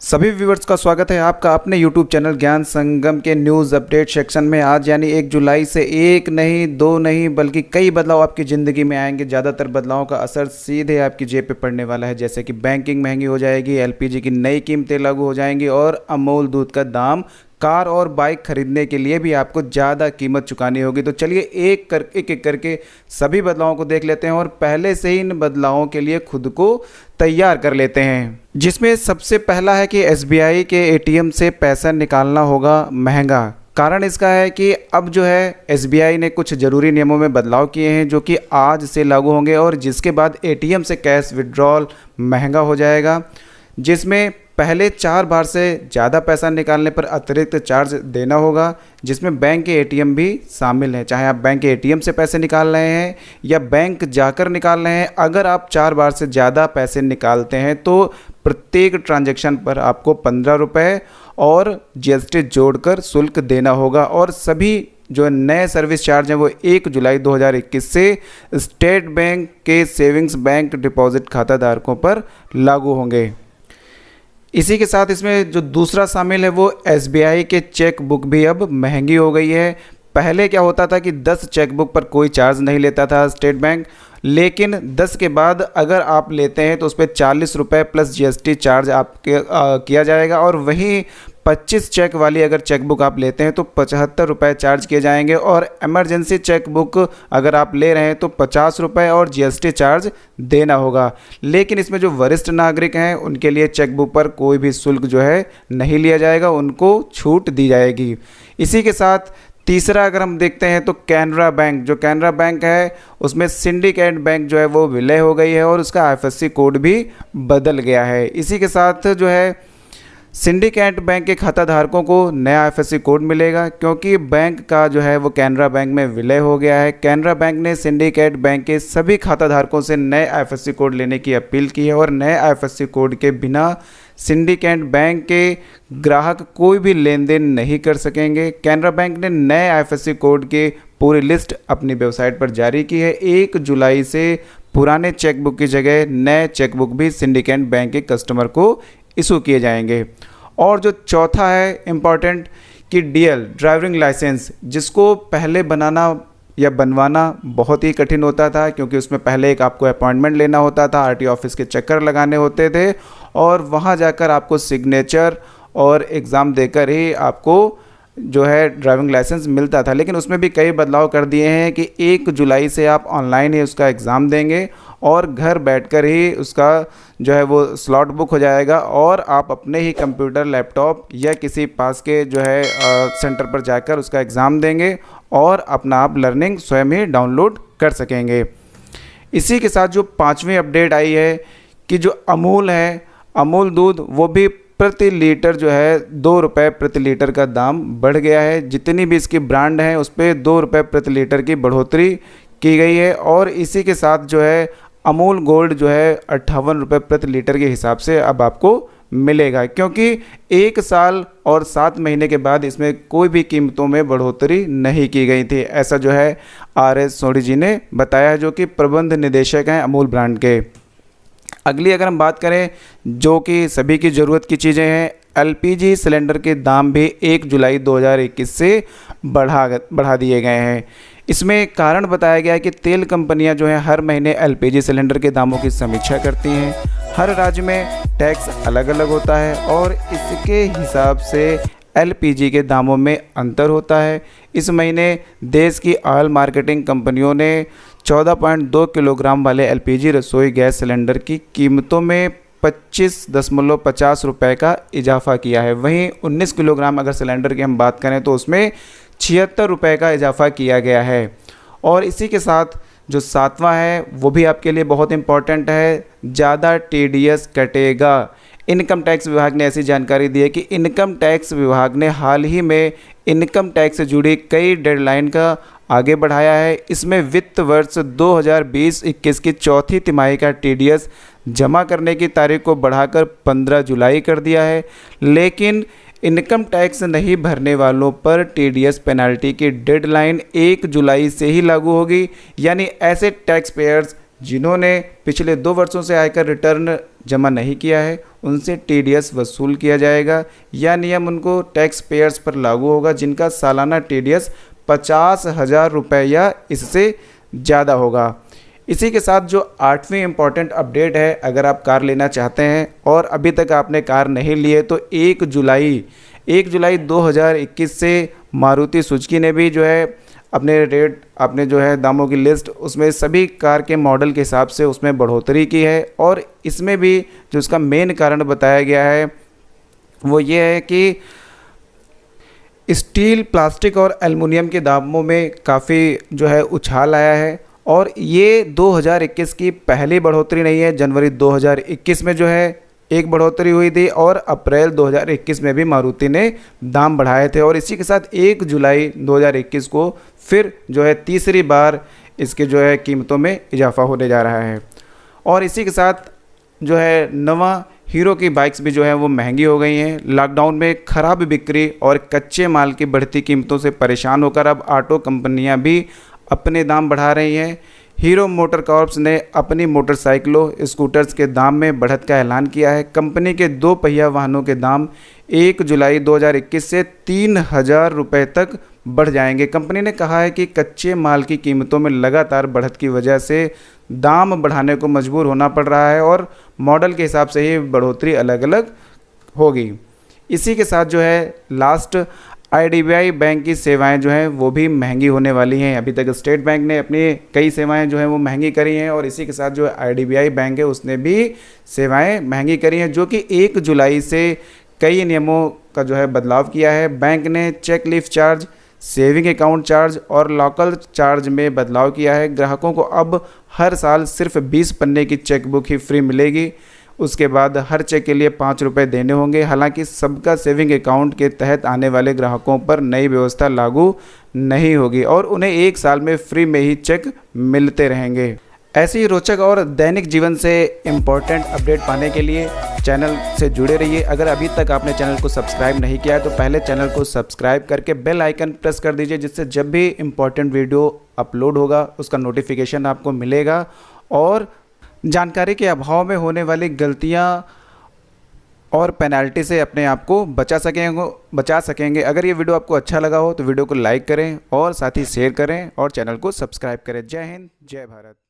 सभी व्यूवर्स का स्वागत है आपका अपने YouTube चैनल ज्ञान संगम के न्यूज़ अपडेट सेक्शन में। आज यानी 1 जुलाई से एक नहीं दो नहीं बल्कि कई बदलाव आपकी ज़िंदगी में आएंगे। ज़्यादातर बदलावों का असर सीधे आपकी जेब पे पड़ने वाला है, जैसे कि बैंकिंग महंगी हो जाएगी, LPG की नई कीमतें लागू हो जाएंगी और अमूल दूध का दाम, कार और बाइक खरीदने के लिए भी आपको ज़्यादा कीमत चुकानी होगी। तो चलिए एक एक करके सभी बदलावों को देख लेते हैं और पहले से ही इन बदलावों के लिए खुद को तैयार कर लेते हैं। जिसमें सबसे पहला है कि SBI के ATM से पैसा निकालना होगा महंगा। कारण इसका है कि अब जो है SBI ने कुछ ज़रूरी नियमों में बदलाव किए हैं जो कि आज से लागू होंगे और जिसके बाद ATM से कैश विड्रॉल महंगा हो जाएगा, जिसमें पहले 4 बार से ज़्यादा पैसा निकालने पर अतिरिक्त चार्ज देना होगा, जिसमें बैंक के ATM भी शामिल हैं। चाहे आप बैंक के ATM से पैसे निकाल रहे हैं या बैंक जाकर निकाल रहे हैं, अगर आप 4 बार से ज़्यादा पैसे निकालते हैं तो प्रत्येक ट्रांजैक्शन पर आपको 15 रुपये और GST जोड़कर शुल्क देना होगा। और सभी जो नए सर्विस चार्ज हैं वो 1 जुलाई 2021 से स्टेट बैंक के सेविंग्स बैंक डिपॉजिट खाता धारकों पर लागू होंगे। इसी के साथ इसमें जो दूसरा शामिल है वो SBI के चेक बुक भी अब महंगी हो गई है। पहले क्या होता था कि 10 चेकबुक पर कोई चार्ज नहीं लेता था स्टेट बैंक, लेकिन 10 के बाद अगर आप लेते हैं तो उस पर 40 रुपये प्लस GST चार्ज आपके किया जाएगा। और वहीं 25 चेक वाली अगर चेकबुक आप लेते हैं तो 75 रुपये चार्ज किए जाएंगे। और इमरजेंसी चेकबुक अगर आप ले रहे हैं तो 50 रुपये और GST चार्ज देना होगा। लेकिन इसमें जो वरिष्ठ नागरिक हैं उनके लिए चेकबुक पर कोई भी शुल्क जो है नहीं लिया जाएगा, उनको छूट दी जाएगी। इसी के साथ तीसरा अगर हम देखते हैं तो कैनरा बैंक, जो कैनरा बैंक है उसमें सिंडिकेट बैंक जो है वो विलय हो गई है और उसका IFSC कोड भी बदल गया है। इसी के साथ जो है सिंडिकेट बैंक के खाता धारकों को नया IFSC कोड मिलेगा, क्योंकि बैंक का जो है वो कैनरा बैंक में विलय हो गया है। कैनरा बैंक ने सिंडिकेट बैंक के सभी खाता धारकों से नए IFSC कोड लेने की अपील की है और नए IFSC कोड के बिना सिंडिकेट बैंक के ग्राहक कोई भी लेन देन नहीं कर सकेंगे। कैनरा बैंक ने नए IFSC कोड के पूरी लिस्ट अपनी वेबसाइट पर जारी की है। 1 जुलाई से पुराने चेकबुक की जगह नए चेकबुक भी सिंडिकेट बैंक के कस्टमर को इशू किए जाएंगे। और जो चौथा है इम्पॉर्टेंट कि DL ड्राइविंग लाइसेंस, जिसको पहले बनाना या बनवाना बहुत ही कठिन होता था, क्योंकि उसमें पहले एक आपको अपॉइंटमेंट लेना होता था, RTO ऑफिस के चक्कर लगाने होते थे और वहाँ जाकर आपको सिग्नेचर और एग्ज़ाम देकर ही आपको जो है ड्राइविंग लाइसेंस मिलता था। लेकिन उसमें भी कई बदलाव कर दिए हैं कि 1 जुलाई से आप ऑनलाइन ही उसका एग्ज़ाम देंगे और घर बैठकर ही उसका जो है वो स्लॉट बुक हो जाएगा और आप अपने ही कंप्यूटर, लैपटॉप या किसी पास के जो है सेंटर पर जाकर उसका एग्ज़ाम देंगे और अपना आप लर्निंग स्वयं ही डाउनलोड कर सकेंगे। इसी के साथ जो 5वीं अपडेट आई है कि जो अमूल है, अमूल दूध, वो भी प्रति लीटर जो है 2 रुपये प्रति लीटर का दाम बढ़ गया है। जितनी भी इसकी ब्रांड हैं उस पर 2 रुपये प्रति लीटर की बढ़ोतरी की गई है। और इसी के साथ जो है अमूल गोल्ड जो है 58 रुपये प्रति लीटर के हिसाब से अब आपको मिलेगा, क्योंकि 1 साल और 7 महीने के बाद इसमें कोई भी कीमतों में बढ़ोतरी नहीं की गई थी। ऐसा जो है RS सोढ़ी जी ने बताया, जो कि प्रबंध निदेशक हैं अमूल ब्रांड के। अगली अगर हम बात करें जो कि सभी की ज़रूरत की चीज़ें हैं, LPG सिलेंडर के दाम भी 1 जुलाई 2021 से बढ़ा दिए गए हैं। इसमें कारण बताया गया है कि तेल कंपनियां जो हैं हर महीने LPG सिलेंडर के दामों की समीक्षा करती हैं। हर राज्य में टैक्स अलग अलग होता है और इसके हिसाब से LPG के दामों में अंतर होता है। इस महीने देश की ऑयल मार्केटिंग कंपनियों ने 14.2 किलोग्राम वाले LPG रसोई गैस सिलेंडर की कीमतों में 25.50 रुपये का इजाफा किया है। वहीं 19 किलोग्राम अगर सिलेंडर की हम बात करें तो उसमें 76 रुपये का इजाफा किया गया है। और इसी के साथ जो 7वां है वो भी आपके लिए बहुत इम्पॉर्टेंट है, ज़्यादा TDS कटेगा। इनकम टैक्स विभाग ने ऐसी जानकारी दी है कि इनकम टैक्स विभाग ने हाल ही में इनकम टैक्स से जुड़ी कई डेडलाइन का आगे बढ़ाया है। इसमें वित्त वर्ष 2020-21 की चौथी तिमाही का TDS जमा करने की तारीख को बढ़ाकर 15 जुलाई कर दिया है। लेकिन इनकम टैक्स नहीं भरने वालों पर TDS पेनल्टी की डेडलाइन 1 जुलाई से ही लागू होगी। यानी ऐसे टैक्स पेयर्स जिन्होंने पिछले 2 वर्षों से आयकर रिटर्न जमा नहीं किया है उनसे टीडीएस वसूल किया जाएगा। यह नियम उनको टैक्स पेयर्स पर लागू होगा जिनका सालाना टीडीएस 50,000 रुपये या इससे ज़्यादा होगा। इसी के साथ जो 8वीं इम्पॉर्टेंट अपडेट है, अगर आप कार लेना चाहते हैं और अभी तक आपने कार नहीं ली है तो 1 जुलाई 2021 से मारुति सुजुकी ने भी जो है अपने जो है दामों की लिस्ट उसमें सभी कार के मॉडल के हिसाब से उसमें बढ़ोतरी की है। और इसमें भी जो उसका मेन कारण बताया गया है वो ये है कि स्टील, प्लास्टिक और एल्युमिनियम के दामों में काफ़ी जो है उछाल आया है। और ये 2021 की पहली बढ़ोतरी नहीं है, जनवरी 2021 में जो है एक बढ़ोतरी हुई थी और अप्रैल 2021 में भी मारुति ने दाम बढ़ाए थे। और इसी के साथ 1 जुलाई 2021 को फिर जो है तीसरी बार इसके जो है कीमतों में इजाफा होने जा रहा है। और इसी के साथ जो है नवा हीरो की बाइक्स भी जो है वो महंगी हो गई हैं। लॉकडाउन में ख़राब बिक्री और कच्चे माल की बढ़ती कीमतों से परेशान होकर अब ऑटो कंपनियां भी अपने दाम बढ़ा रही हैं। हीरो मोटर कॉर्प्स ने अपनी मोटरसाइकिलों, स्कूटर्स के दाम में बढ़त का ऐलान किया है। कंपनी के 2 पहिया वाहनों के दाम 1 जुलाई 2021 से 3,000 रुपये तक बढ़ जाएंगे। कंपनी ने कहा है कि कच्चे माल की कीमतों में लगातार बढ़त की वजह से दाम बढ़ाने को मजबूर होना पड़ रहा है और मॉडल के हिसाब से ही बढ़ोतरी अलग अलग होगी। इसी के साथ जो है लास्ट आईडीबीआई बैंक की सेवाएं जो हैं वो भी महंगी होने वाली हैं। अभी तक स्टेट बैंक ने अपनी कई सेवाएं जो हैं वो महंगी करी हैं और इसी के साथ जो आईडीबीआई बैंक है उसने भी सेवाएं महंगी करी हैं, जो कि 1 जुलाई से कई नियमों का जो है बदलाव किया है। बैंक ने cheque leaf charge, saving account charge और लोकल चार्ज में बदलाव किया है। ग्राहकों को अब हर साल सिर्फ 20 पन्ने की चेकबुक ही फ्री मिलेगी। उसके बाद हर चेक के लिए 5 रुपये देने होंगे। हालांकि सबका सेविंग अकाउंट के तहत आने वाले ग्राहकों पर नई व्यवस्था लागू नहीं होगी और उन्हें 1 साल में फ्री में ही चेक मिलते रहेंगे। ऐसी ही रोचक और दैनिक जीवन से इम्पोर्टेंट अपडेट पाने के लिए चैनल से जुड़े रहिए। अगर अभी तक आपने चैनल को सब्सक्राइब नहीं किया है तो पहले चैनल को सब्सक्राइब करके बेल आइकन प्रेस कर दीजिए, जिससे जब भी इम्पोर्टेंट वीडियो अपलोड होगा उसका नोटिफिकेशन आपको मिलेगा और जानकारी के अभाव में होने वाली गलतियां और पेनल्टी से अपने आप को बचा सकेंगे। अगर ये वीडियो आपको अच्छा लगा हो तो वीडियो को लाइक करें और साथ ही शेयर करें और चैनल को सब्सक्राइब करें। जय हिंद, जय भारत।